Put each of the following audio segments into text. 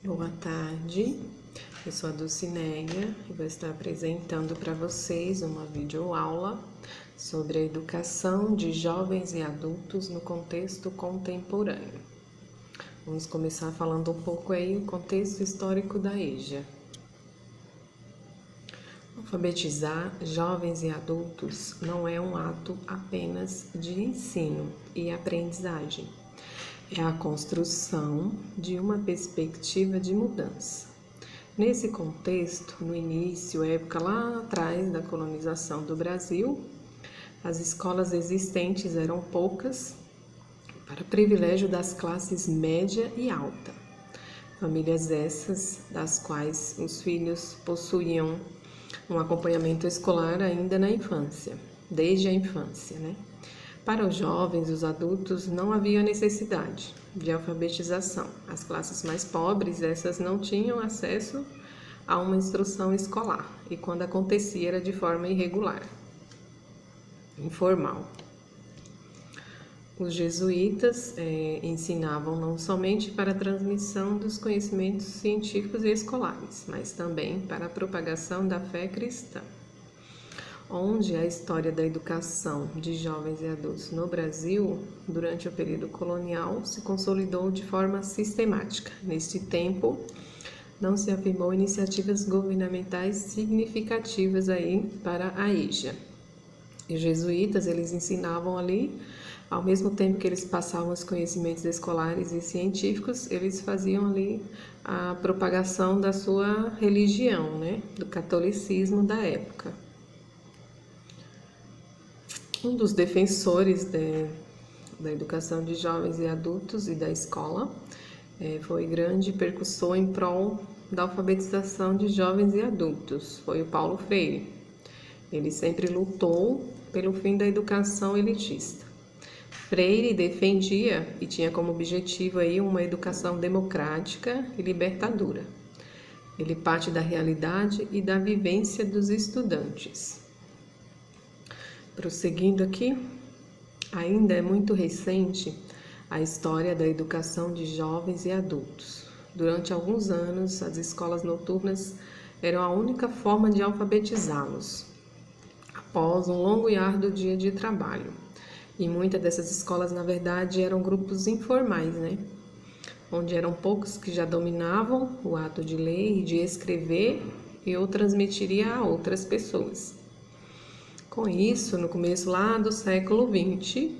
Boa tarde, eu sou a Dulcineia e vou estar apresentando para vocês uma videoaula sobre a educação de jovens e adultos no contexto contemporâneo. Vamos começar falando um pouco aí o contexto histórico da EJA. Alfabetizar jovens e adultos não é um ato apenas de ensino e aprendizagem. É a construção de uma perspectiva de mudança. Nesse contexto, no início, época lá atrás da colonização do Brasil, as escolas existentes eram poucas para privilégio das classes média e alta. Famílias essas das quais os filhos possuíam um acompanhamento escolar ainda na infância, desde a infância, né? Para os jovens e os adultos não havia necessidade de alfabetização. As classes mais pobres, essas não tinham acesso a uma instrução escolar e quando acontecia era de forma irregular, informal. Os jesuítas ensinavam não somente para a transmissão dos conhecimentos científicos e escolares, mas também para a propagação da fé cristã. Onde a história da educação de jovens e adultos no Brasil, durante o período colonial, se consolidou de forma sistemática. Neste tempo, não se afirmou iniciativas governamentais significativas aí para a EJA. E os jesuítas, eles ensinavam ali, ao mesmo tempo que eles passavam os conhecimentos escolares e científicos, eles faziam ali a propagação da sua religião, né, do catolicismo da época. Um dos defensores da educação de jovens e adultos e da escola foi grande percussor em prol da alfabetização de jovens e adultos, foi o Paulo Freire. Ele sempre lutou pelo fim da educação elitista. Freire defendia e tinha como objetivo aí uma educação democrática e libertadora. Ele parte da realidade e da vivência dos estudantes. Prosseguindo aqui, ainda é muito recente a história da educação de jovens e adultos. Durante alguns anos, as escolas noturnas eram a única forma de alfabetizá-los, após um longo e árduo dia de trabalho. E muitas dessas escolas, na verdade, eram grupos informais, né? Onde eram poucos que já dominavam o ato de ler e de escrever e eu transmitiria a outras pessoas. Com isso, no começo lá do século XX,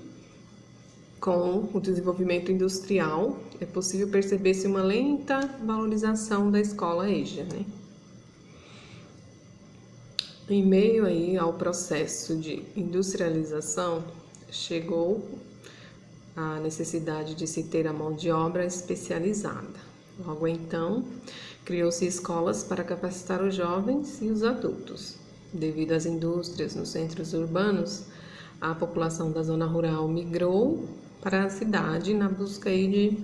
com o desenvolvimento industrial, é possível perceber-se uma lenta valorização da escola EJA, né? Em meio aí ao processo de industrialização, chegou a necessidade de se ter a mão de obra especializada. Logo então, criou-se escolas para capacitar os jovens e os adultos. Devido às indústrias nos centros urbanos, a população da zona rural migrou para a cidade na busca aí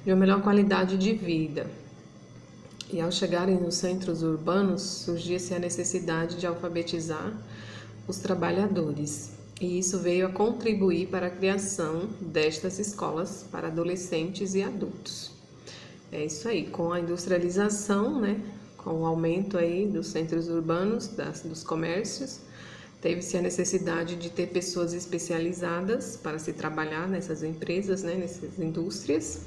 de uma melhor qualidade de vida. E ao chegarem nos centros urbanos, surgia-se a necessidade de alfabetizar os trabalhadores. E isso veio a contribuir para a criação destas escolas para adolescentes e adultos. É isso aí, com a industrialização, né? Com o aumento aí dos centros urbanos, dos comércios, teve-se a necessidade de ter pessoas especializadas para se trabalhar nessas empresas, né, nessas indústrias.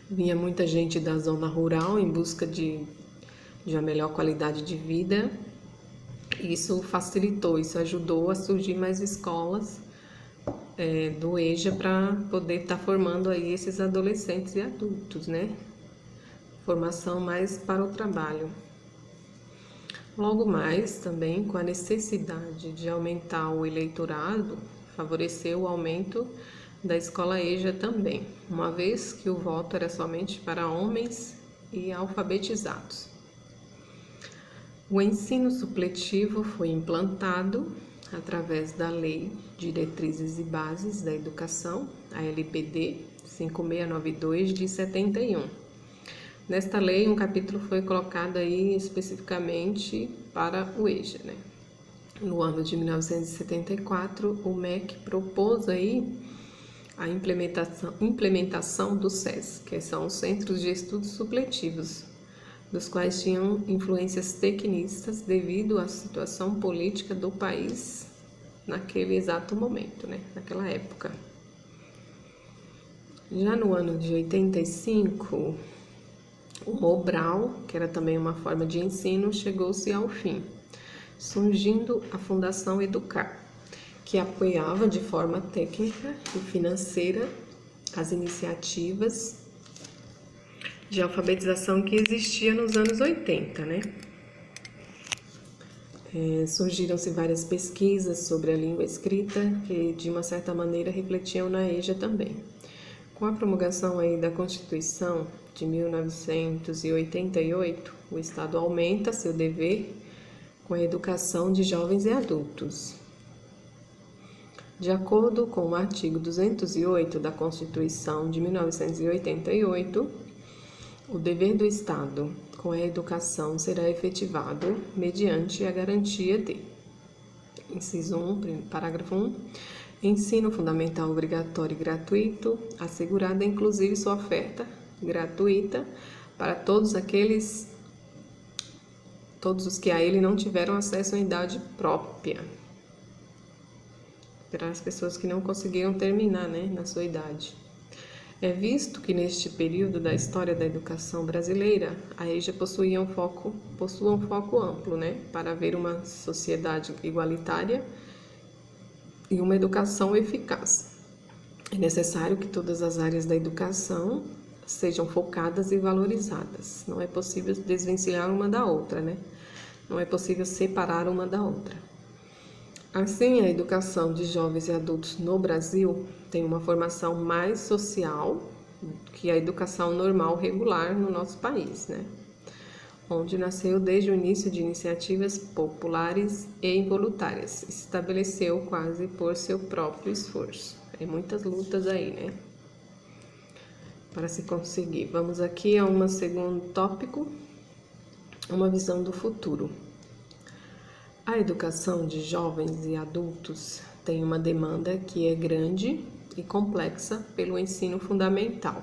Vinha muita gente da zona rural em busca de uma melhor qualidade de vida. Isso facilitou, isso ajudou a surgir mais escolas do EJA para poder estar formando aí esses adolescentes e adultos, né? Formação mais para o trabalho. Logo mais, também com a necessidade de aumentar o eleitorado, favoreceu o aumento da escola EJA também, uma vez que o voto era somente para homens e alfabetizados. O ensino supletivo foi implantado através da Lei Diretrizes e Bases da Educação, a LBD 5692 de 71. Nesta lei, um capítulo foi colocado aí especificamente para o EJA, né? No ano de 1974, o MEC propôs aí a implementação do SES, que são os Centros de Estudos Supletivos, dos quais tinham influências tecnistas devido à situação política do país naquele exato momento, né? Naquela época. Já no ano de 85, o Mobral, que era também uma forma de ensino, chegou-se ao fim, surgindo a Fundação Educar, que apoiava de forma técnica e financeira as iniciativas de alfabetização que existia nos anos 80, né? Surgiram-se várias pesquisas sobre a língua escrita que, de uma certa maneira, refletiam na EJA também. Com a promulgação aí da Constituição de 1988, o Estado aumenta seu dever com a educação de jovens e adultos. De acordo com o artigo 208 da Constituição de 1988, o dever do Estado com a educação será efetivado mediante a garantia de: inciso 1, parágrafo 1, ensino fundamental obrigatório e gratuito, assegurada inclusive sua oferta gratuita para todos os que a ele não tiveram acesso à idade própria, para as pessoas que não conseguiram terminar, né, na sua idade. É visto que neste período da história da educação brasileira, a EJA possua um foco amplo, né, para haver uma sociedade igualitária e uma educação eficaz. É necessário que todas as áreas da educação sejam focadas e valorizadas. Não é possível desvencilhar uma da outra, né? Não é possível separar uma da outra. Assim, a educação de jovens e adultos no Brasil tem uma formação mais social que a educação normal regular no nosso país, né? Onde nasceu desde o início de iniciativas populares e involuntárias, se estabeleceu quase por seu próprio esforço. Tem muitas lutas aí, né? Para se conseguir. Vamos aqui a um segundo tópico, uma visão do futuro. A educação de jovens e adultos tem uma demanda que é grande e complexa pelo ensino fundamental,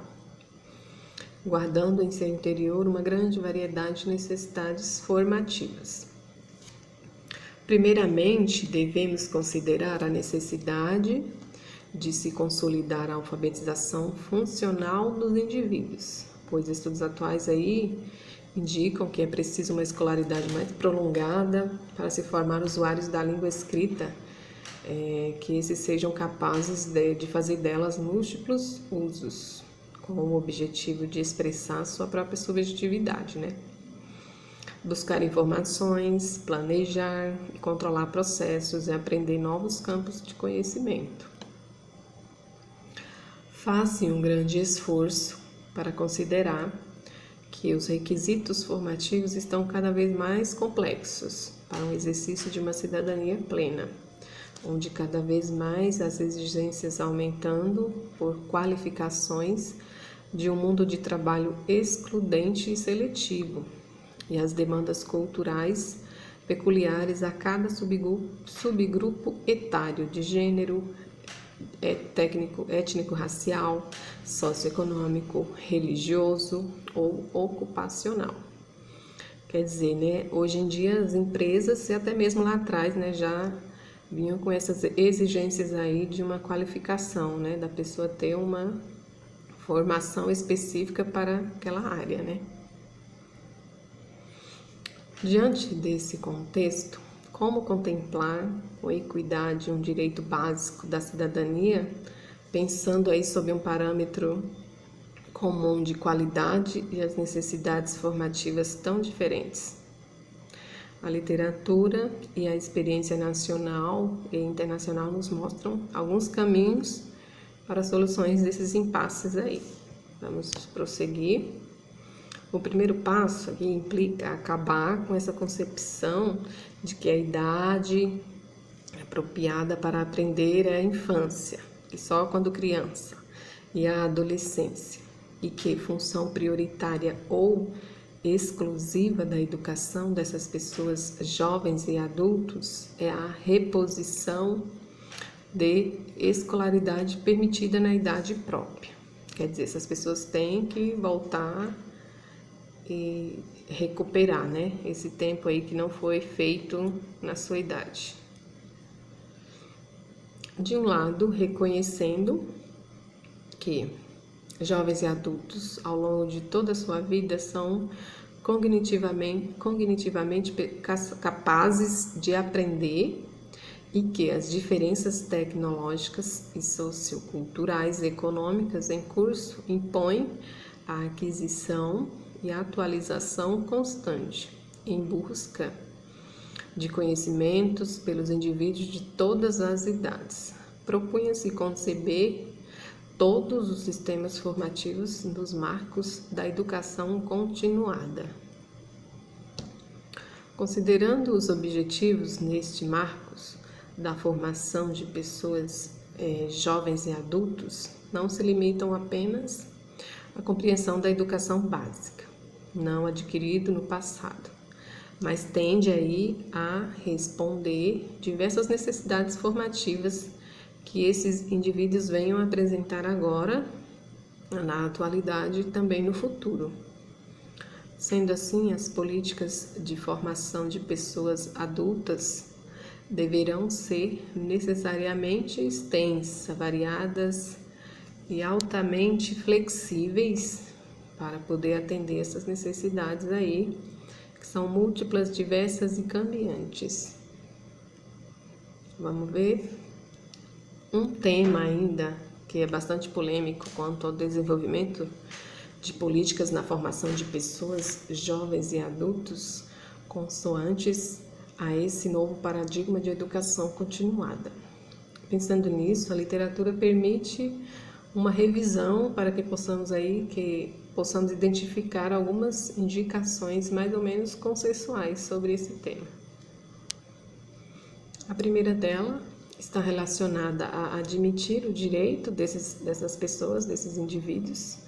guardando em seu interior uma grande variedade de necessidades formativas. Primeiramente, devemos considerar a necessidade de se consolidar a alfabetização funcional dos indivíduos, pois estudos atuais aí indicam que é preciso uma escolaridade mais prolongada para se formar usuários da língua escrita, que esses sejam capazes de fazer delas múltiplos usos, com o objetivo de expressar sua própria subjetividade, né? Buscar informações, planejar e controlar processos e aprender novos campos de conhecimento. Faz-se um grande esforço para considerar que os requisitos formativos estão cada vez mais complexos para um exercício de uma cidadania plena, onde cada vez mais as exigências aumentando por qualificações de um mundo de trabalho excludente e seletivo, e as demandas culturais peculiares a cada subgrupo etário de gênero, étnico-racial, socioeconômico, religioso ou ocupacional. Quer dizer, né, hoje em dia as empresas, e até mesmo lá atrás, né, já vinham com essas exigências aí de uma qualificação, né, da pessoa ter uma formação específica para aquela área, né. Diante desse contexto, como contemplar com equidade um direito básico da cidadania, pensando aí sob um parâmetro comum de qualidade e as necessidades formativas tão diferentes? A literatura e a experiência nacional e internacional nos mostram alguns caminhos para soluções desses impasses aí. Vamos prosseguir. O primeiro passo aqui implica acabar com essa concepção de que a idade apropriada para aprender é a infância, e só quando criança, e a adolescência, e que função prioritária ou exclusiva da educação dessas pessoas jovens e adultos é a reposição de escolaridade permitida na idade própria. Quer dizer, essas pessoas têm que voltar e recuperar, né, esse tempo aí que não foi feito na sua idade. De um lado, reconhecendo que jovens e adultos, ao longo de toda a sua vida, são cognitivamente capazes de aprender e que as diferenças tecnológicas e socioculturais e econômicas em curso impõem a aquisição e a atualização constante em busca de conhecimentos pelos indivíduos de todas as idades. Propunha-se conceber todos os sistemas formativos dos marcos da educação continuada. Considerando os objetivos neste marcos da formação de pessoas jovens e adultos, não se limitam apenas à compreensão da educação básica, não adquirido no passado, mas tende aí a responder diversas necessidades formativas que esses indivíduos venham apresentar agora, na atualidade e também no futuro. Sendo assim, as políticas de formação de pessoas adultas deverão ser necessariamente extensas, variadas e altamente flexíveis para poder atender essas necessidades aí, que são múltiplas, diversas e cambiantes. Vamos ver um tema ainda que é bastante polêmico quanto ao desenvolvimento de políticas na formação de pessoas jovens e adultos, consoantes a esse novo paradigma de educação continuada. Pensando nisso, a literatura permite uma revisão para que possamos identificar algumas indicações mais ou menos consensuais sobre esse tema. A primeira dela está relacionada a admitir o direito dessas pessoas, desses indivíduos,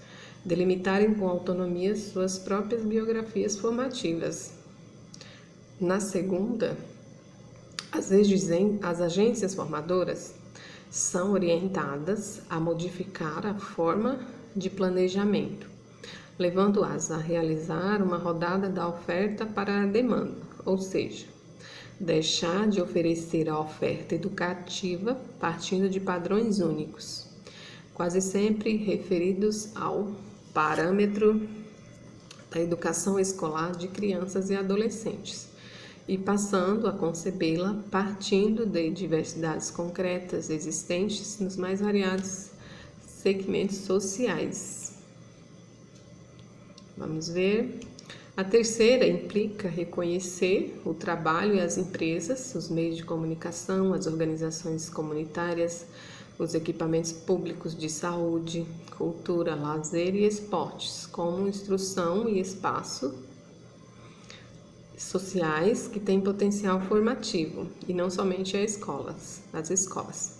delimitarem com autonomia suas próprias biografias formativas. Na segunda, as agências formadoras são orientadas a modificar a forma de planejamento, levando-as a realizar uma rodada da oferta para a demanda, ou seja, deixar de oferecer a oferta educativa partindo de padrões únicos, quase sempre referidos ao parâmetro da educação escolar de crianças e adolescentes, e passando a concebê-la partindo de diversidades concretas existentes nos mais variados segmentos sociais. Vamos ver. A terceira implica reconhecer o trabalho e as empresas, os meios de comunicação, as organizações comunitárias, os equipamentos públicos de saúde, cultura, lazer e esportes, como instrução e espaço sociais que têm potencial formativo, e não somente as escolas,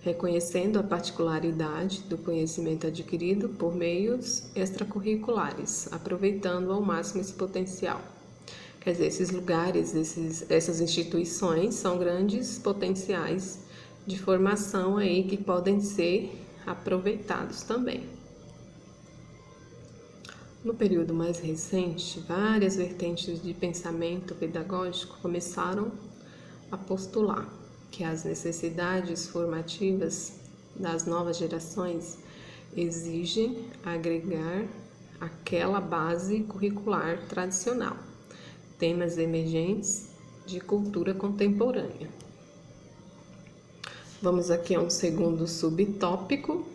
reconhecendo a particularidade do conhecimento adquirido por meios extracurriculares, aproveitando ao máximo esse potencial. Quer dizer, esses lugares, essas instituições são grandes potenciais de formação aí que podem ser aproveitados também. No período mais recente, várias vertentes de pensamento pedagógico começaram a postular que as necessidades formativas das novas gerações exigem agregar àquela base curricular tradicional temas emergentes de cultura contemporânea. Vamos aqui a um segundo subtópico: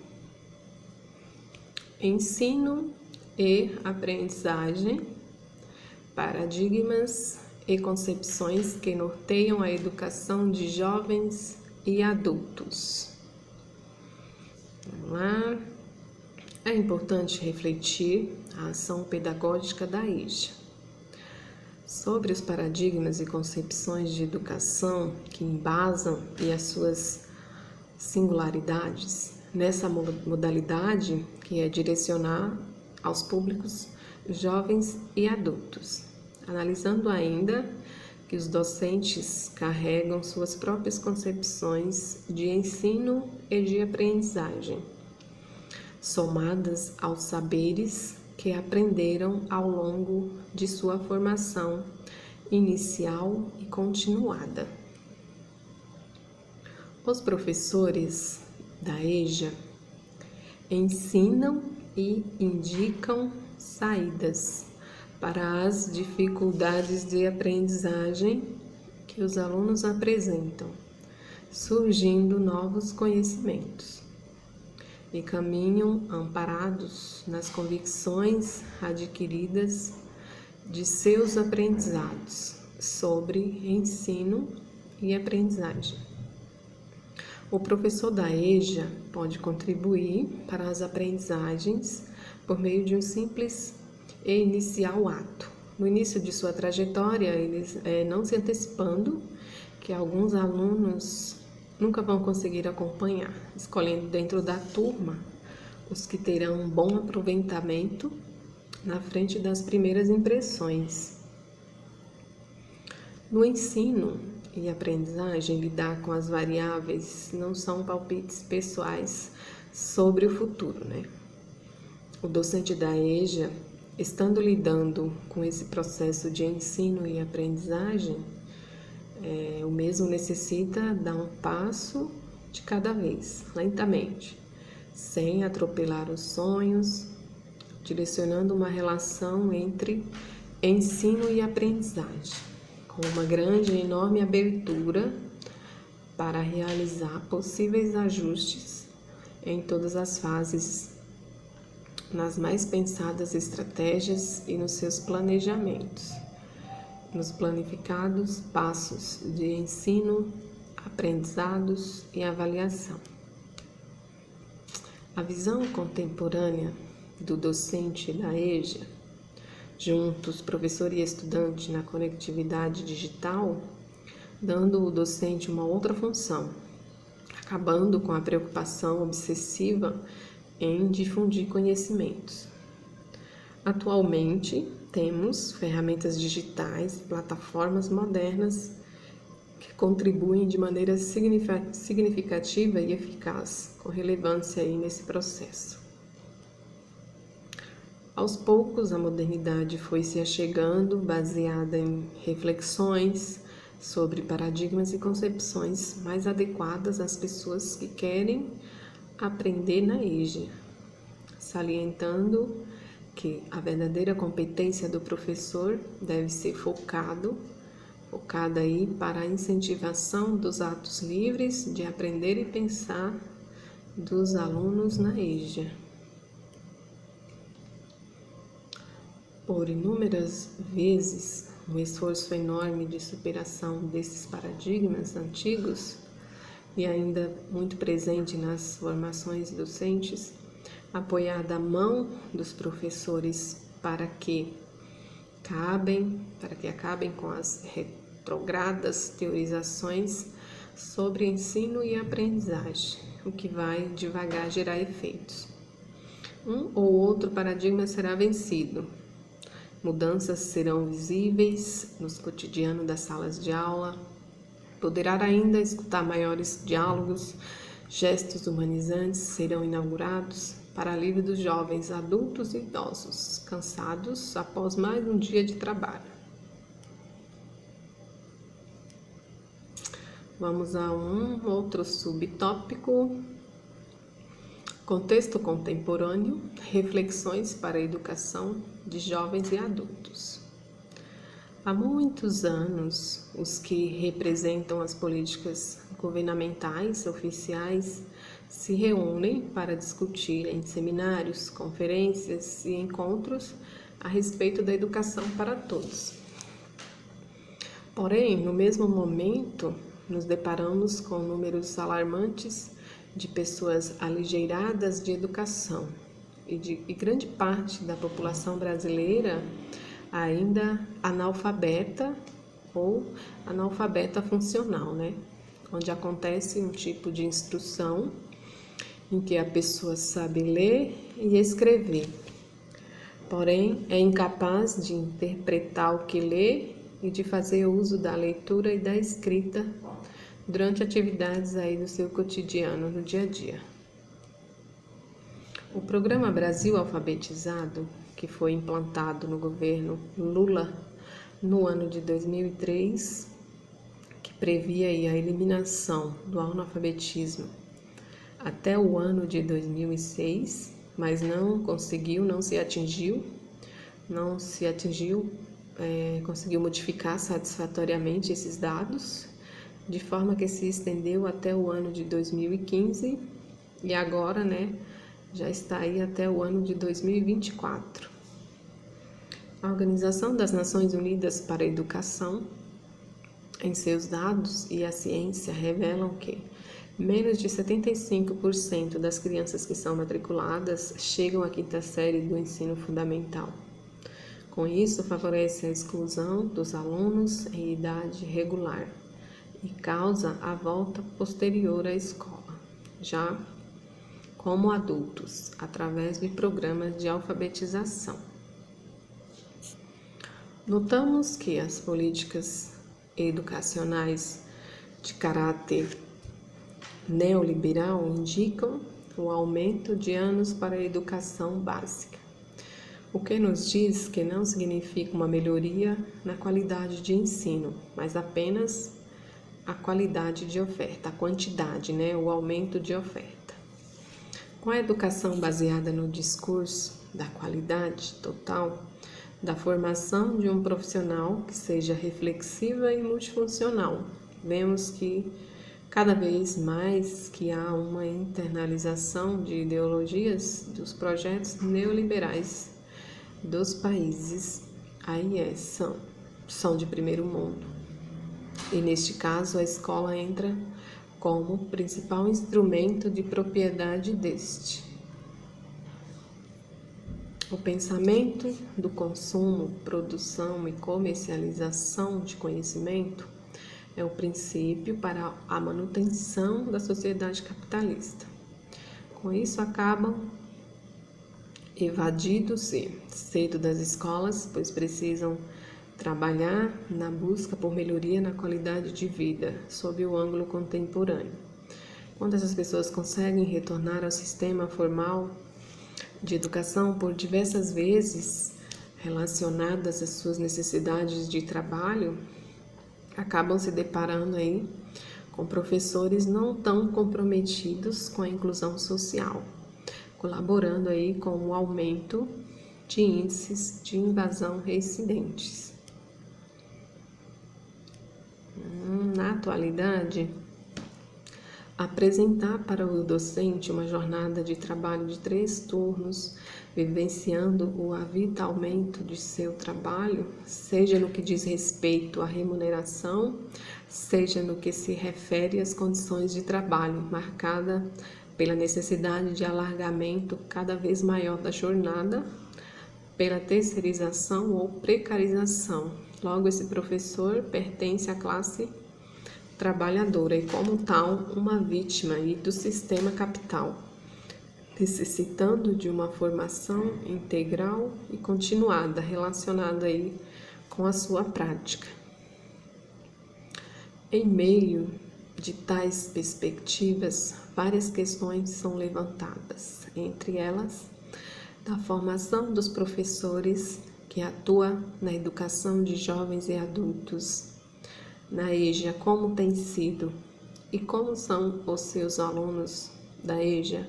ensino e aprendizagem, paradigmas e concepções que norteiam a educação de jovens e adultos. Vamos lá. É importante refletir a ação pedagógica da EJA sobre os paradigmas e concepções de educação que embasam e as suas singularidades nessa modalidade que é direcionar aos públicos jovens e adultos, analisando ainda que os docentes carregam suas próprias concepções de ensino e de aprendizagem, somadas aos saberes que aprenderam ao longo de sua formação inicial e continuada. Os professores da EJA ensinam e indicam saídas para as dificuldades de aprendizagem que os alunos apresentam, surgindo novos conhecimentos, e caminham amparados nas convicções adquiridas de seus aprendizados sobre ensino e aprendizagem. O professor da EJA pode contribuir para as aprendizagens por meio de um simples e inicial ato. No início de sua trajetória, eles não se antecipando que alguns alunos nunca vão conseguir acompanhar, escolhendo dentro da turma os que terão um bom aproveitamento na frente das primeiras impressões. No ensino e aprendizagem, lidar com as variáveis não são palpites pessoais sobre o futuro, né? O docente da EJA, estando lidando com esse processo de ensino e aprendizagem, o mesmo necessita dar um passo de cada vez, lentamente, sem atropelar os sonhos, direcionando uma relação entre ensino e aprendizagem, com uma grande e enorme abertura para realizar possíveis ajustes em todas as fases, nas mais pensadas estratégias e nos seus planejamentos, nos planificados passos de ensino, aprendizados e avaliação. A visão contemporânea do docente da EJA, juntos professor e estudante na conectividade digital, dando ao docente uma outra função, acabando com a preocupação obsessiva em difundir conhecimentos. Atualmente, temos ferramentas digitais e plataformas modernas que contribuem de maneira significativa e eficaz, com relevância aí nesse processo. Aos poucos, a modernidade foi se achegando, baseada em reflexões sobre paradigmas e concepções mais adequadas às pessoas que querem aprender na EJA, salientando que a verdadeira competência do professor deve ser focada aí para a incentivação dos atos livres de aprender e pensar dos alunos na EJA. Por inúmeras vezes, um esforço enorme de superação desses paradigmas antigos e ainda muito presente nas formações docentes, apoiada a mão dos professores para que acabem com as retrogradas teorizações sobre ensino e aprendizagem, o que vai devagar gerar efeitos. Um ou outro paradigma será vencido. Mudanças serão visíveis nos cotidianos das salas de aula. Poderá ainda escutar maiores diálogos, gestos humanizantes serão inaugurados para alívio dos jovens, adultos e idosos, cansados após mais um dia de trabalho. Vamos a um outro subtópico. Contexto contemporâneo, reflexões para a educação de jovens e adultos. Há muitos anos, os que representam as políticas governamentais oficiais se reúnem para discutir em seminários, conferências e encontros a respeito da educação para todos. Porém, no mesmo momento, nos deparamos com números alarmantes de pessoas aligeiradas de educação e grande parte da população brasileira ainda analfabeta ou analfabeta funcional, né? Onde acontece um tipo de instrução em que a pessoa sabe ler e escrever, porém é incapaz de interpretar o que lê e de fazer uso da leitura e da escrita durante atividades aí do seu cotidiano, no dia a dia. O programa Brasil Alfabetizado, que foi implantado no governo Lula no ano de 2003, que previa aí a eliminação do analfabetismo até o ano de 2006, mas não se atingiu, conseguiu modificar satisfatoriamente esses dados, de forma que se estendeu até o ano de 2015 e agora, já está aí até o ano de 2024. A Organização das Nações Unidas para a Educação, em seus dados e a ciência, revelam que menos de 75% das crianças que são matriculadas chegam à quinta série do ensino fundamental. Com isso, favorece a exclusão dos alunos em idade regular e causa a volta posterior à escola, já como adultos, através de programas de alfabetização. Notamos que as políticas educacionais de caráter neoliberal indicam o aumento de anos para a educação básica, o que nos diz que não significa uma melhoria na qualidade de ensino, mas apenas a qualidade de oferta, a quantidade, o aumento de oferta. Com a educação baseada no discurso da qualidade total, da formação de um profissional que seja reflexiva e multifuncional, vemos que cada vez mais que há uma internalização de ideologias dos projetos neoliberais dos países são de primeiro mundo. E neste caso a escola entra como principal instrumento de propriedade deste. O pensamento do consumo, produção e comercialização de conhecimento é o princípio para a manutenção da sociedade capitalista. Com isso, acabam evadindo-se cedo das escolas, pois precisam trabalhar na busca por melhoria na qualidade de vida, sob o ângulo contemporâneo. Quando essas pessoas conseguem retornar ao sistema formal de educação por diversas vezes relacionadas às suas necessidades de trabalho, acabam se deparando aí com professores não tão comprometidos com a inclusão social, colaborando aí com o aumento de índices de invasão reincidentes. Na atualidade, apresentar para o docente uma jornada de trabalho de 3 turnos, vivenciando o avitamento de seu trabalho, seja no que diz respeito à remuneração, seja no que se refere às condições de trabalho, marcada pela necessidade de alargamento cada vez maior da jornada, pela terceirização ou precarização. Logo, esse professor pertence à classe trabalhadora e, como tal, uma vítima do sistema capital, necessitando de uma formação integral e continuada, relacionada aí com a sua prática. Em meio de tais perspectivas, várias questões são levantadas, entre elas, da formação dos professores que atuam na educação de jovens e adultos. Na EJA, como tem sido e como são os seus alunos da EJA?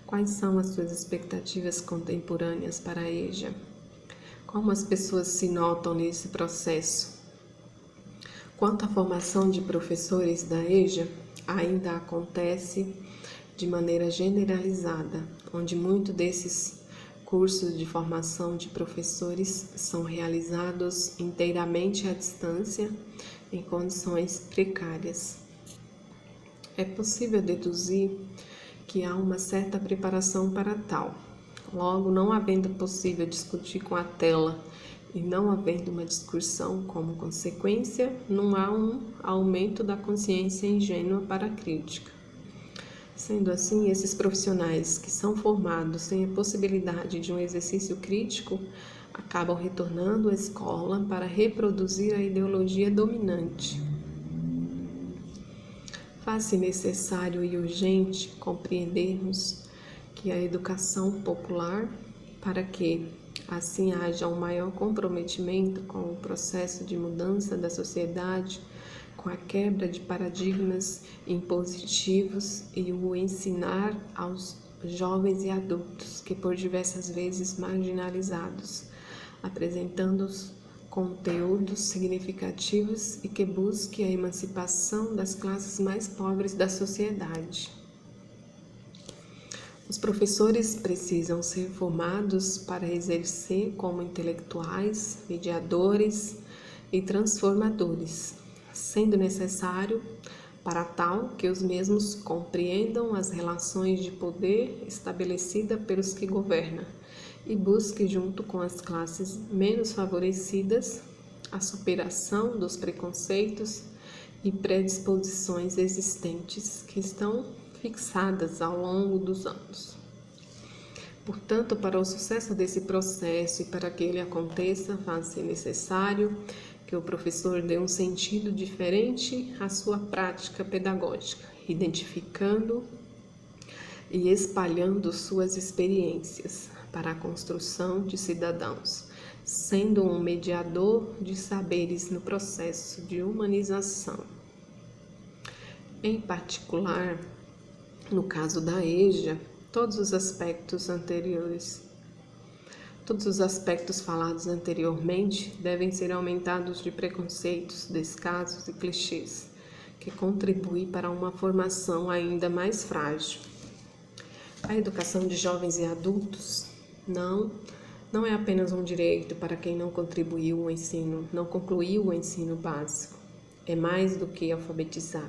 Quais são as suas expectativas contemporâneas para a EJA? Como as pessoas se notam nesse processo? Quanto à formação de professores da EJA, ainda acontece de maneira generalizada, onde muito desses cursos de formação de professores são realizados inteiramente à distância, em condições precárias. É possível deduzir que há uma certa preparação para tal. Logo, não havendo possível discutir com a tela e não havendo uma discussão como consequência, não há um aumento da consciência ingênua para a crítica. Sendo assim, esses profissionais que são formados sem a possibilidade de um exercício crítico acabam retornando à escola para reproduzir a ideologia dominante. Faz-se necessário e urgente compreendermos que a educação popular, para que assim haja um maior comprometimento com o processo de mudança da sociedade, com a quebra de paradigmas impositivos e o ensinar aos jovens e adultos que por diversas vezes marginalizados, apresentando conteúdos significativos e que busque a emancipação das classes mais pobres da sociedade. Os professores precisam ser formados para exercer como intelectuais, mediadores e transformadores, sendo necessário, para tal, que os mesmos compreendam as relações de poder estabelecidas pelos que governam e busque, junto com as classes menos favorecidas, a superação dos preconceitos e predisposições existentes que estão fixadas ao longo dos anos. Portanto, para o sucesso desse processo e para que ele aconteça, faz-se necessário que o professor dê um sentido diferente à sua prática pedagógica, identificando e espalhando suas experiências para a construção de cidadãos, sendo um mediador de saberes no processo de humanização. Em particular, no caso da EJA, todos os aspectos falados anteriormente devem ser aumentados de preconceitos, descasos e clichês, que contribuem para uma formação ainda mais frágil. A educação de jovens e adultos não é apenas um direito para quem não concluiu o ensino básico. É mais do que alfabetizar.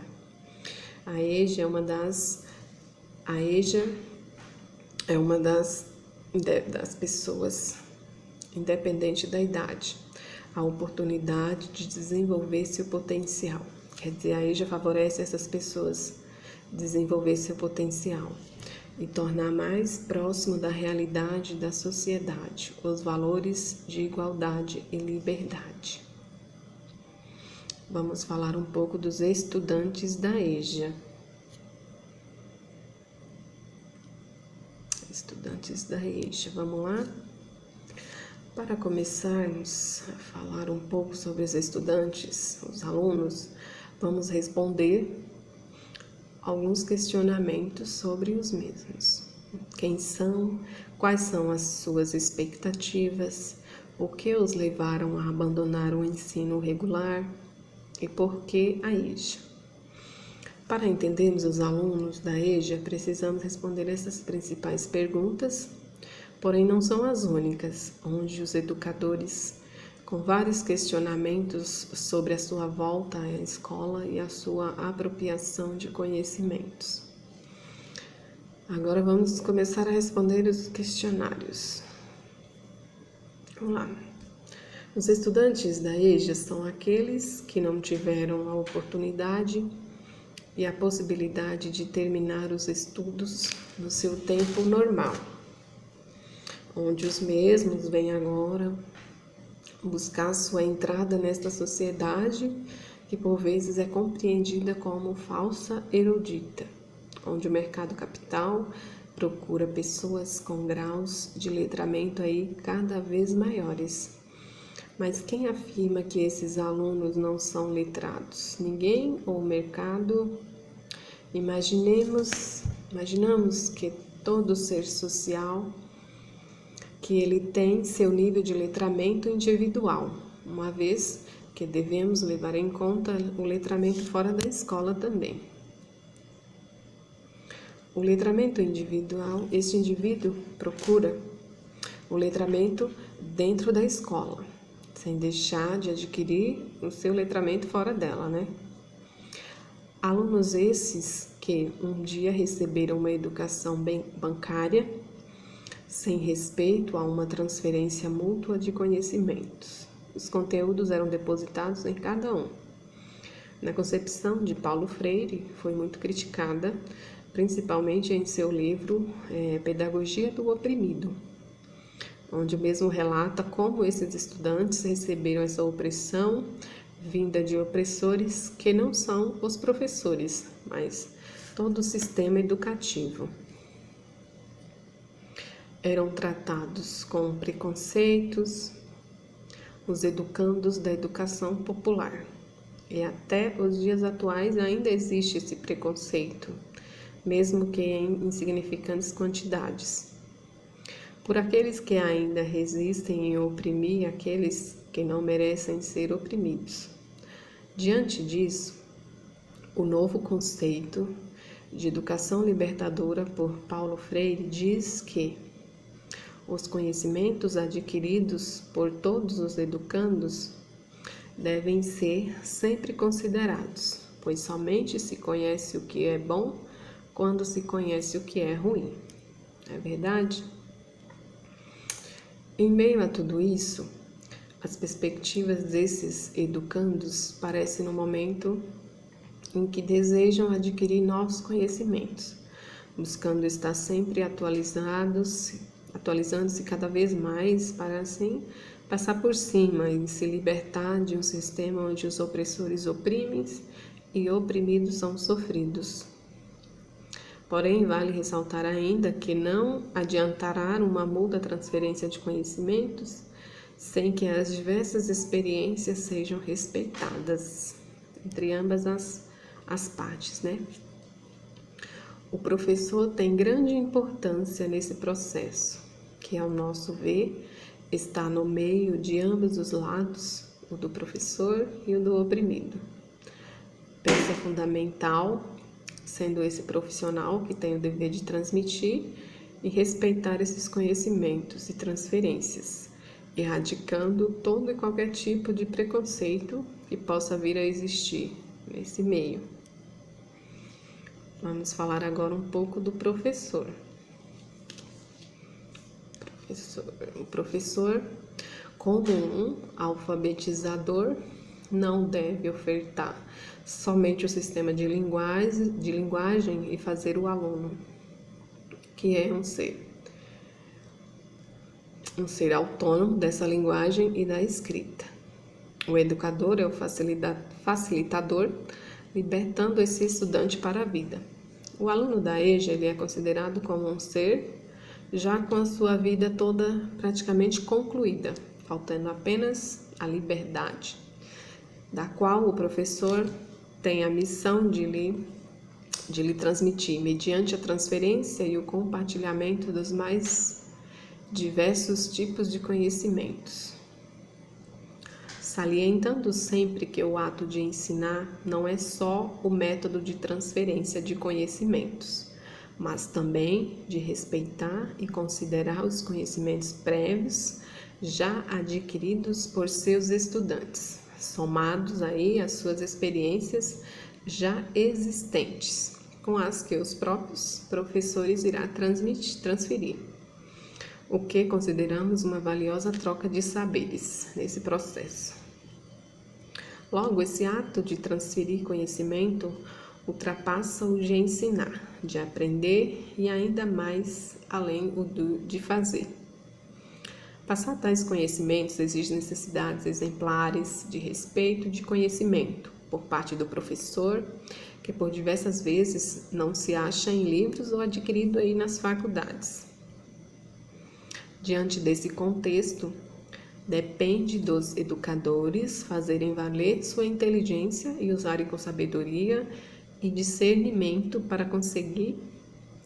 A EJA é uma das pessoas, independente da idade, a oportunidade de desenvolver seu potencial. Quer dizer, a EJA favorece essas pessoas desenvolver seu potencial e tornar mais próximo da realidade da sociedade, os valores de igualdade e liberdade. Vamos falar um pouco dos estudantes da EJA. Estudantes da EJA, vamos lá? Para começarmos a falar um pouco sobre os estudantes, os alunos, vamos responder alguns questionamentos sobre os mesmos. Quem são? Quais são as suas expectativas? O que os levaram a abandonar o ensino regular? E por que a EJA? Para entendermos os alunos da EJA, precisamos responder essas principais perguntas, porém não são as únicas, onde os educadores, com vários questionamentos sobre a sua volta à escola e a sua apropriação de conhecimentos. Agora vamos começar a responder os questionários. Vamos lá. Os estudantes da EJA são aqueles que não tiveram a oportunidade e a possibilidade de terminar os estudos no seu tempo normal, onde os mesmos vêm agora buscar sua entrada nesta sociedade que por vezes é compreendida como falsa erudita, onde o mercado capital procura pessoas com graus de letramento aí cada vez maiores. Mas quem afirma que esses alunos não são letrados? Ninguém ou o mercado? Imaginamos que todo ser social, que ele tem seu nível de letramento individual, uma vez que devemos levar em conta o letramento fora da escola também. O letramento individual, este indivíduo procura o letramento dentro da escola, sem deixar de adquirir o seu letramento fora dela, né? Alunos esses que um dia receberam uma educação bancária, sem respeito a uma transferência mútua de conhecimentos. Os conteúdos eram depositados em cada um. Na concepção de Paulo Freire, foi muito criticada, principalmente em seu livro Pedagogia do Oprimido, onde o mesmo relata como esses estudantes receberam essa opressão vinda de opressores que não são os professores, mas todo o sistema educativo. Eram tratados com preconceitos os educandos da educação popular. E até os dias atuais ainda existe esse preconceito, mesmo que em insignificantes quantidades. Por aqueles que ainda resistem em oprimir aqueles que não merecem ser oprimidos. Diante disso, o novo conceito de educação libertadora por Paulo Freire diz que os conhecimentos adquiridos por todos os educandos devem ser sempre considerados, pois somente se conhece o que é bom quando se conhece o que é ruim. É verdade? Em meio a tudo isso, as perspectivas desses educandos parecem no momento em que desejam adquirir novos conhecimentos, buscando estar sempre atualizando-se cada vez mais para assim passar por cima e se libertar de um sistema onde os opressores oprimem e oprimidos são sofridos. Porém, vale ressaltar ainda que não adiantará uma muda transferência de conhecimentos sem que as diversas experiências sejam respeitadas entre ambas as partes, né? O professor tem grande importância nesse processo, que, ao nosso ver, está no meio de ambos os lados, o do professor e o do oprimido. Peça fundamental, sendo esse profissional que tem o dever de transmitir e respeitar esses conhecimentos e transferências, erradicando todo e qualquer tipo de preconceito que possa vir a existir nesse meio. Vamos falar agora um pouco do professor. O professor, como um alfabetizador, não deve ofertar somente o sistema de linguagem e fazer o aluno, que é um ser autônomo dessa linguagem e da escrita. O educador é o facilitador, libertando esse estudante para a vida. O aluno da EJA ele é considerado como um ser já com a sua vida toda praticamente concluída, faltando apenas a liberdade, da qual o professor tem a missão de lhe transmitir mediante a transferência e o compartilhamento dos mais diversos tipos de conhecimentos. Salientando sempre que o ato de ensinar não é só o método de transferência de conhecimentos, mas também de respeitar e considerar os conhecimentos prévios já adquiridos por seus estudantes, somados aí às suas experiências já existentes, com as que os próprios professores irá transferir, o que consideramos uma valiosa troca de saberes nesse processo. Logo, esse ato de transferir conhecimento ultrapassa o de ensinar, de aprender e ainda mais além de fazer. Passar tais conhecimentos exige necessidades exemplares de respeito e de conhecimento por parte do professor, que por diversas vezes não se acha em livros ou adquirido aí nas faculdades. Diante desse contexto, depende dos educadores fazerem valer sua inteligência e usarem com sabedoria e discernimento para conseguir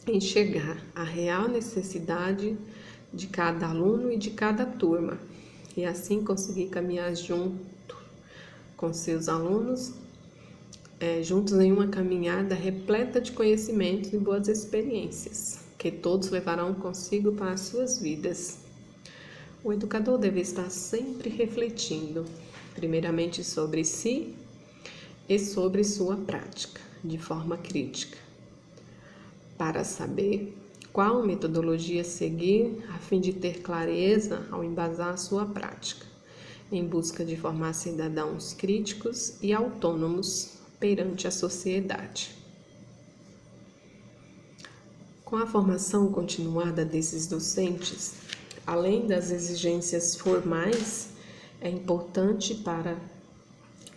enxergar a real necessidade de cada aluno e de cada turma, e assim conseguir caminhar junto com seus alunos, juntos em uma caminhada repleta de conhecimentos e boas experiências, que todos levarão consigo para as suas vidas. O educador deve estar sempre refletindo, primeiramente sobre si e sobre sua prática, de forma crítica, para saber qual metodologia seguir a fim de ter clareza ao embasar sua prática, em busca de formar cidadãos críticos e autônomos perante a sociedade. Com a formação continuada desses docentes, além das exigências formais, é importante para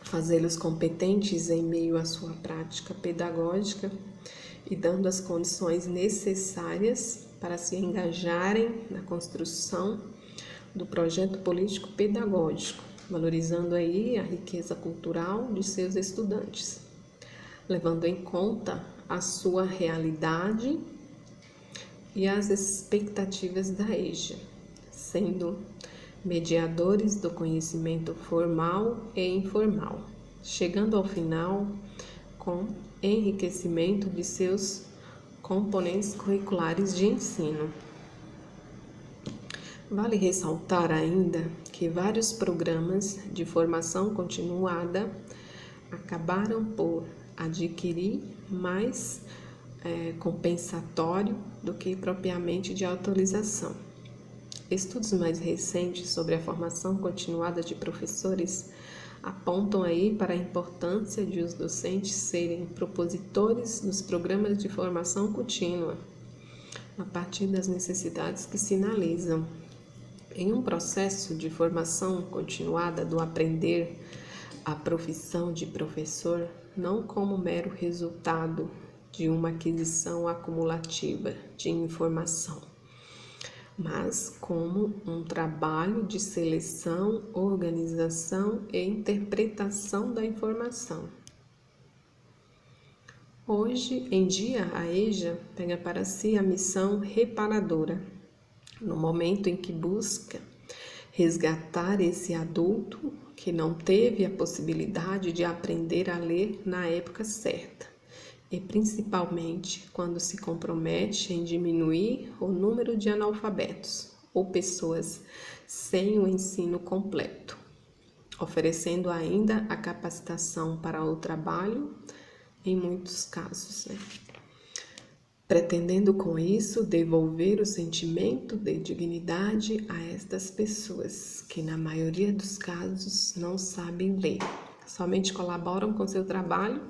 fazê-los competentes em meio à sua prática pedagógica e dando as condições necessárias para se engajarem na construção do projeto político pedagógico, valorizando aí a riqueza cultural de seus estudantes, levando em conta a sua realidade e as expectativas da EJA, sendo mediadores do conhecimento formal e informal, chegando ao final com enriquecimento de seus componentes curriculares de ensino. Vale ressaltar ainda que vários programas de formação continuada acabaram por adquirir mais compensatório do que propriamente de atualização. Estudos mais recentes sobre a formação continuada de professores apontam aí para a importância de os docentes serem propositores dos programas de formação contínua, a partir das necessidades que sinalizam. Em um processo de formação continuada do aprender a profissão de professor, não como mero resultado de uma aquisição acumulativa de informação, mas como um trabalho de seleção, organização e interpretação da informação. Hoje em dia, a EJA pega para si a missão reparadora, no momento em que busca resgatar esse adulto que não teve a possibilidade de aprender a ler na época certa, e principalmente quando se compromete em diminuir o número de analfabetos ou pessoas sem o ensino completo, oferecendo ainda a capacitação para o trabalho em muitos casos, pretendendo com isso devolver o sentimento de dignidade a estas pessoas que na maioria dos casos não sabem ler, somente colaboram com seu trabalho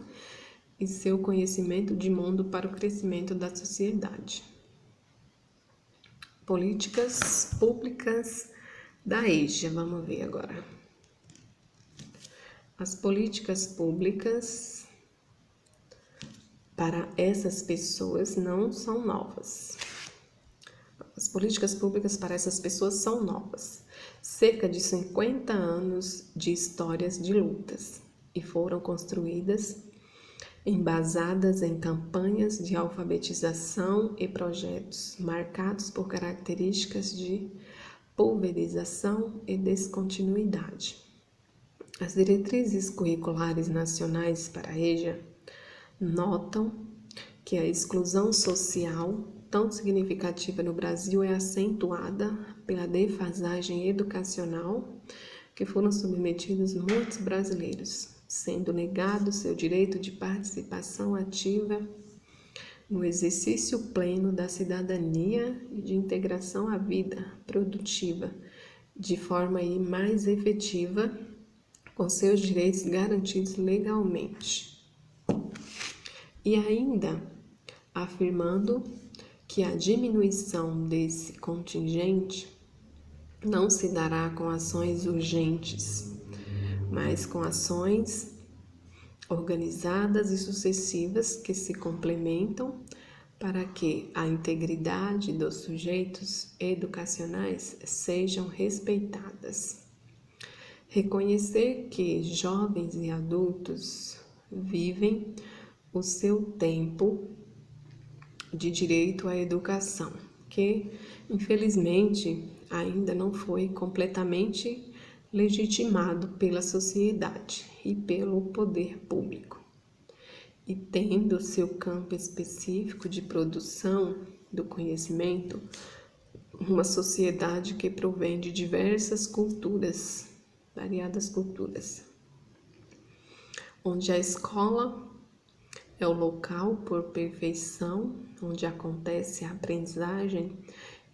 e seu conhecimento de mundo para o crescimento da sociedade. Políticas públicas da EJA, vamos ver agora. As políticas públicas para essas pessoas não são novas. As políticas públicas para essas pessoas são novas. Cerca de 50 anos de histórias de lutas e foram construídas embasadas em campanhas de alfabetização e projetos marcados por características de pulverização e descontinuidade. As diretrizes curriculares nacionais para a EJA notam que a exclusão social tão significativa no Brasil é acentuada pela defasagem educacional que foram submetidos muitos brasileiros, sendo negado seu direito de participação ativa no exercício pleno da cidadania e de integração à vida produtiva, de forma mais efetiva, com seus direitos garantidos legalmente. E ainda afirmando que a diminuição desse contingente não se dará com ações urgentes, mas com ações organizadas e sucessivas que se complementam para que a integridade dos sujeitos educacionais sejam respeitadas. Reconhecer que jovens e adultos vivem o seu tempo de direito à educação, que, infelizmente, ainda não foi completamente legitimado pela sociedade e pelo poder público, e tendo seu campo específico de produção do conhecimento, uma sociedade que provém de diversas culturas, variadas culturas, onde a escola é o local por perfeição, onde acontece a aprendizagem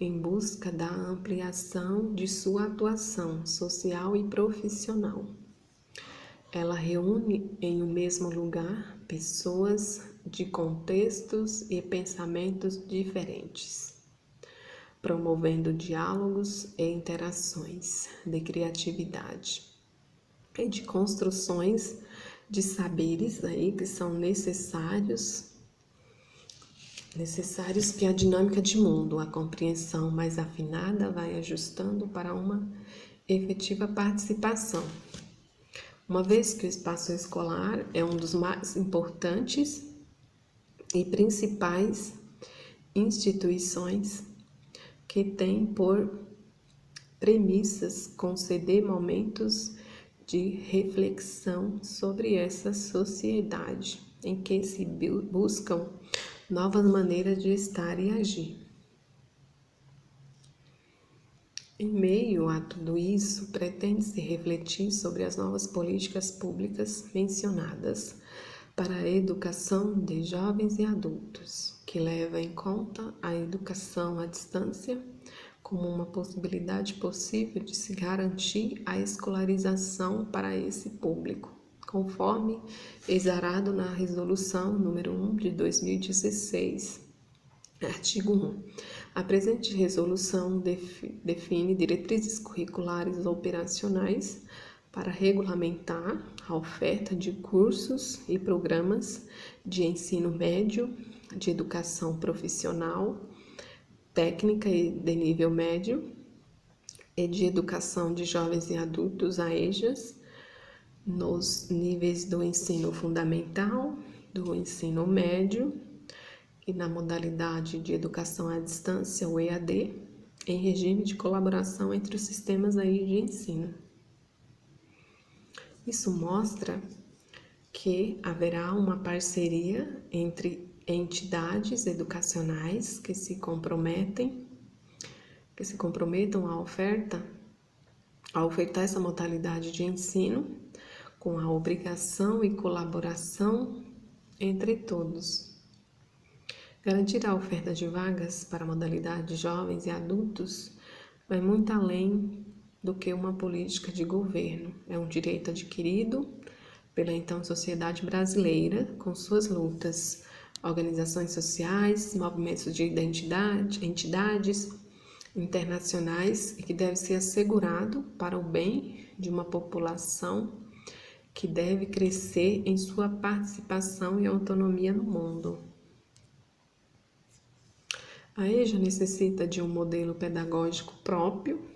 em busca da ampliação de sua atuação social e profissional. Ela reúne em um mesmo lugar pessoas de contextos e pensamentos diferentes, promovendo diálogos e interações de criatividade e de construções de saberes aí que são necessários que a dinâmica de mundo, a compreensão mais afinada vai ajustando para uma efetiva participação. Uma vez que o espaço escolar é um dos mais importantes e principais instituições que tem por premissas conceder momentos de reflexão sobre essa sociedade em que se buscam novas maneiras de estar e agir. Em meio a tudo isso, pretende-se refletir sobre as novas políticas públicas mencionadas para a educação de jovens e adultos, que leva em conta a educação à distância como uma possibilidade possível de se garantir a escolarização para esse público, conforme exarado na Resolução número 1 de 2016, artigo 1. A presente resolução define diretrizes curriculares operacionais para regulamentar a oferta de cursos e programas de ensino médio, de educação profissional, técnica e de nível médio e de educação de jovens e adultos, a EJAS, nos níveis do ensino fundamental, do ensino médio e na modalidade de educação à distância, o EAD, em regime de colaboração entre os sistemas aí de ensino. Isso mostra que haverá uma parceria entre entidades educacionais que se comprometam a ofertar essa modalidade de ensino com a obrigação e colaboração entre todos. Garantir a oferta de vagas para a modalidade de jovens e adultos vai muito além do que uma política de governo. É um direito adquirido pela então sociedade brasileira, com suas lutas, organizações sociais, movimentos de identidade, entidades internacionais e que deve ser assegurado para o bem de uma população que deve crescer em sua participação e autonomia no mundo. A EJA necessita de um modelo pedagógico próprio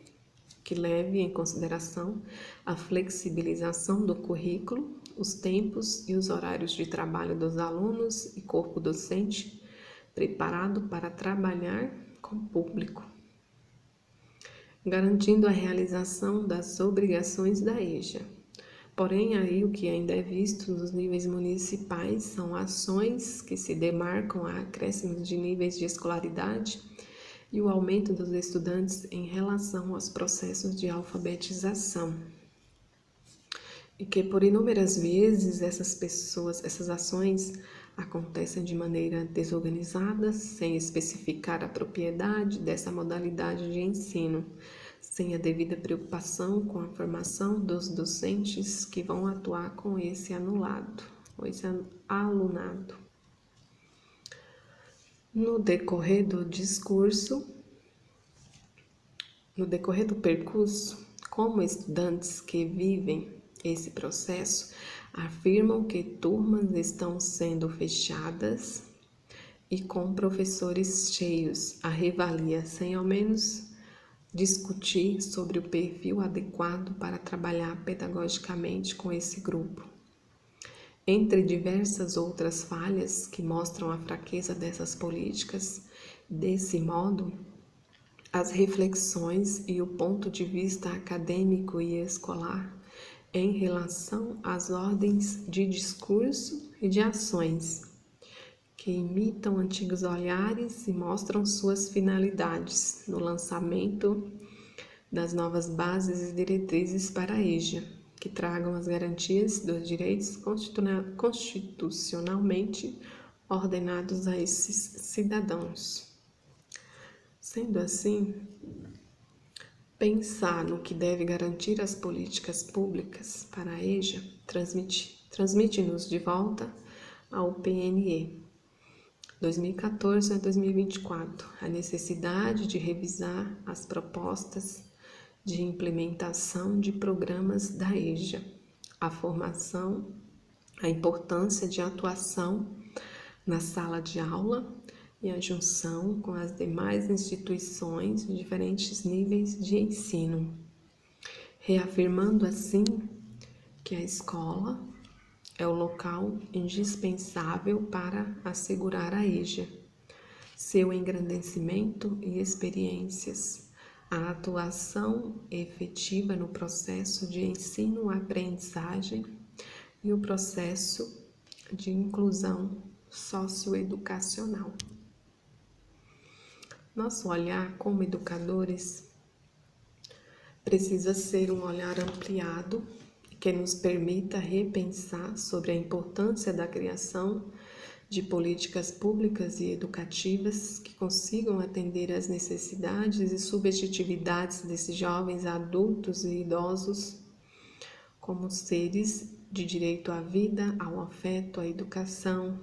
que leve em consideração a flexibilização do currículo, os tempos e os horários de trabalho dos alunos e corpo docente preparado para trabalhar com o público, garantindo a realização das obrigações da EJA. Porém, aí o que ainda é visto nos níveis municipais são ações que se demarcam a acréscimos de níveis de escolaridade e o aumento dos estudantes em relação aos processos de alfabetização. E que por inúmeras vezes essas ações acontecem de maneira desorganizada, sem especificar a propriedade dessa modalidade de ensino, sem a devida preocupação com a formação dos docentes que vão atuar com esse alunado. No decorrer do percurso, como estudantes que vivem esse processo afirmam que turmas estão sendo fechadas e com professores cheios, a revalia sem ao menos discutir sobre o perfil adequado para trabalhar pedagogicamente com esse grupo. Entre diversas outras falhas que mostram a fraqueza dessas políticas, desse modo, as reflexões e o ponto de vista acadêmico e escolar em relação às ordens de discurso e de ações, que imitam antigos olhares e mostram suas finalidades no lançamento das novas bases e diretrizes para a EJA, que tragam as garantias dos direitos constitucionalmente ordenados a esses cidadãos. Sendo assim, pensar no que deve garantir as políticas públicas para a EJA transmite-nos de volta ao PNE, 2014 a 2024, a necessidade de revisar as propostas de implementação de programas da EJA, a formação, a importância de atuação na sala de aula e a junção com as demais instituições de diferentes níveis de ensino, reafirmando assim que a escola é o local indispensável para assegurar a EJA, seu engrandecimento e experiências, a atuação efetiva no processo de ensino-aprendizagem e o processo de inclusão socioeducacional. Nosso olhar como educadores precisa ser um olhar ampliado que nos permita repensar sobre a importância da criação de políticas públicas e educativas que consigam atender às necessidades e subjetividades desses jovens, adultos e idosos como seres de direito à vida, ao afeto, à educação,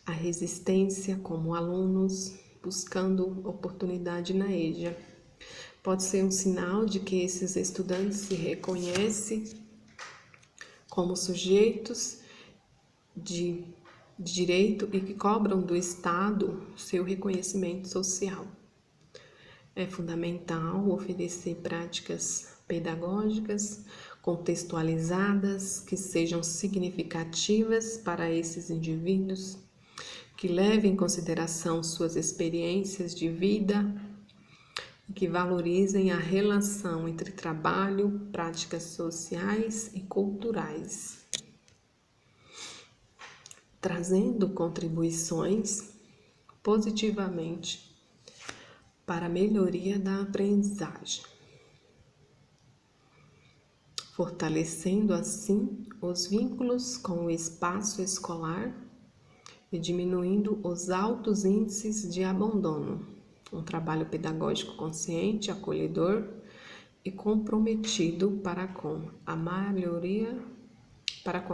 à resistência como alunos, buscando oportunidade na EJA. Pode ser um sinal de que esses estudantes se reconhecem como sujeitos de direito e que cobram do Estado seu reconhecimento social. É fundamental oferecer práticas pedagógicas contextualizadas que sejam significativas para esses indivíduos, que levem em consideração suas experiências de vida e que valorizem a relação entre trabalho, práticas sociais e culturais, trazendo contribuições positivamente para a melhoria da aprendizagem, fortalecendo assim os vínculos com o espaço escolar e diminuindo os altos índices de abandono. Um trabalho pedagógico consciente, acolhedor e comprometido para com a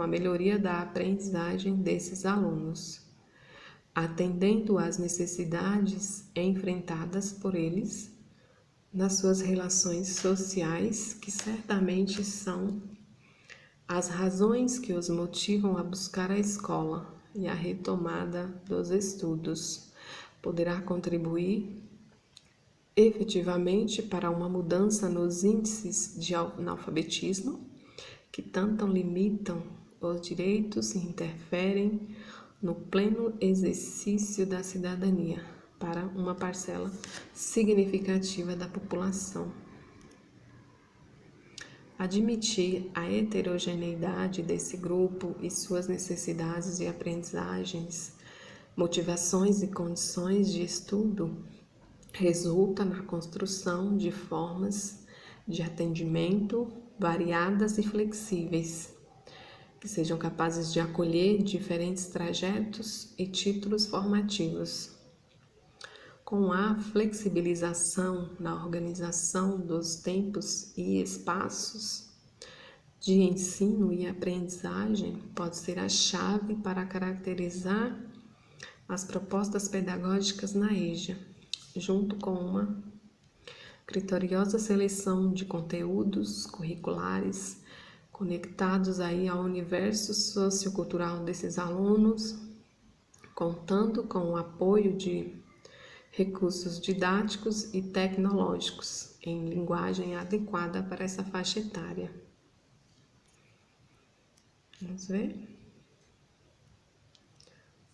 melhoria da aprendizagem desses alunos, atendendo às necessidades enfrentadas por eles nas suas relações sociais, que certamente são as razões que os motivam a buscar a escola e a retomada dos estudos. Poderá contribuir efetivamente para uma mudança nos índices de analfabetismo, que tanto limitam os direitos e interferem no pleno exercício da cidadania para uma parcela significativa da população. Admitir a heterogeneidade desse grupo e suas necessidades de aprendizagens, motivações e condições de estudo resulta na construção de formas de atendimento variadas e flexíveis, que sejam capazes de acolher diferentes trajetos e títulos formativos. Com a flexibilização na organização dos tempos e espaços de ensino e aprendizagem, pode ser a chave para caracterizar as propostas pedagógicas na EJA, junto com uma criteriosa seleção de conteúdos curriculares conectados aí ao universo sociocultural desses alunos, contando com o apoio de recursos didáticos e tecnológicos em linguagem adequada para essa faixa etária. Vamos ver?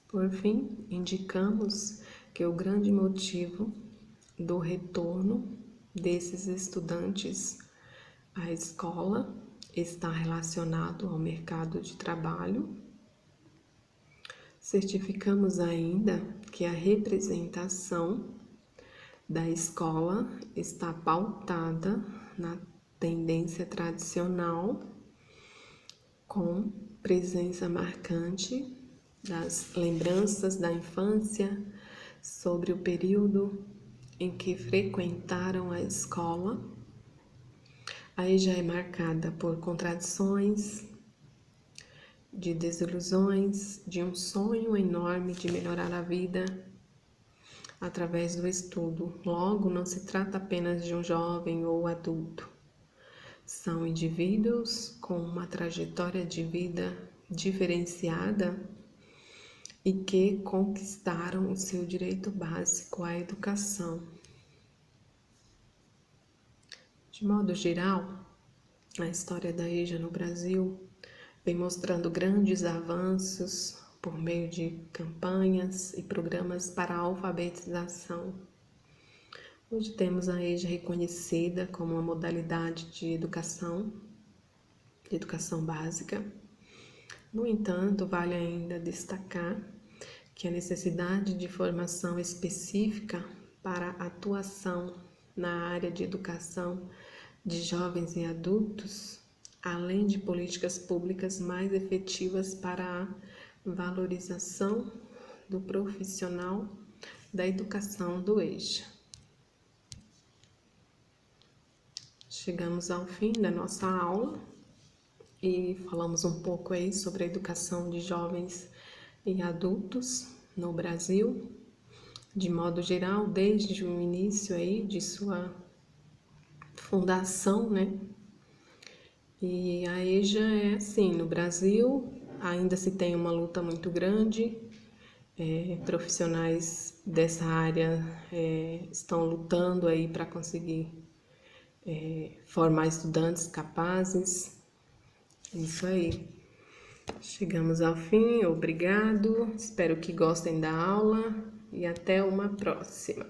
Por fim, indicamos que o grande motivo do retorno desses estudantes à escola está relacionado ao mercado de trabalho. Certificamos ainda que a representação da escola está pautada na tendência tradicional, com presença marcante das lembranças da infância sobre o período em que frequentaram a escola. Aí já é marcada por contradições de desilusões, de um sonho enorme de melhorar a vida através do estudo. Logo, não se trata apenas de um jovem ou adulto. São indivíduos com uma trajetória de vida diferenciada e que conquistaram o seu direito básico à educação. De modo geral, a história da EJA no Brasil vem mostrando grandes avanços por meio de campanhas e programas para a alfabetização. Hoje temos a EJA reconhecida como uma modalidade de educação básica. No entanto, vale ainda destacar que a necessidade de formação específica para a atuação na área de educação de jovens e adultos, além de políticas públicas mais efetivas para a valorização do profissional da educação do EJA. Chegamos ao fim da nossa aula e falamos um pouco aí sobre a educação de jovens e adultos no Brasil, de modo geral, desde o início aí de sua fundação, né? E a EJA é assim, no Brasil ainda se tem uma luta muito grande, profissionais dessa área estão lutando aí para conseguir formar estudantes capazes. Isso aí. Chegamos ao fim, obrigado, espero que gostem da aula e até uma próxima.